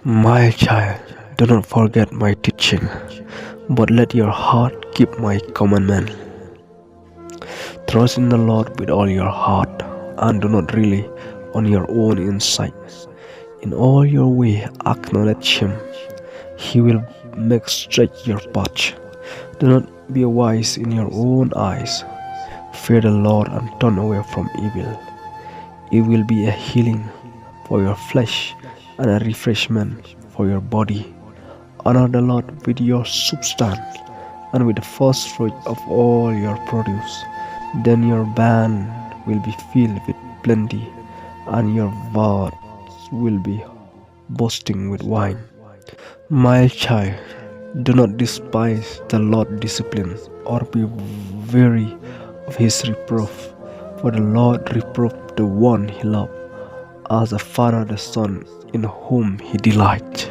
My child, do not forget my teaching, but let your heart keep my commandment. Trust in the Lord with all your heart, and do not rely on your own insight. In all your way acknowledge Him. He will make straight your path. Do not be wise in your own eyes. Fear the Lord and turn away from evil. It will be a healing for your flesh and a refreshment for your body. Honor the Lord with your substance and with the first fruit of all your produce. Then your barn will be filled with plenty, and your vats will be bursting with wine. My child, do not despise the Lord's discipline or be weary of his reproof, for the Lord reproved the one he loved, as a father the son in whom he delights.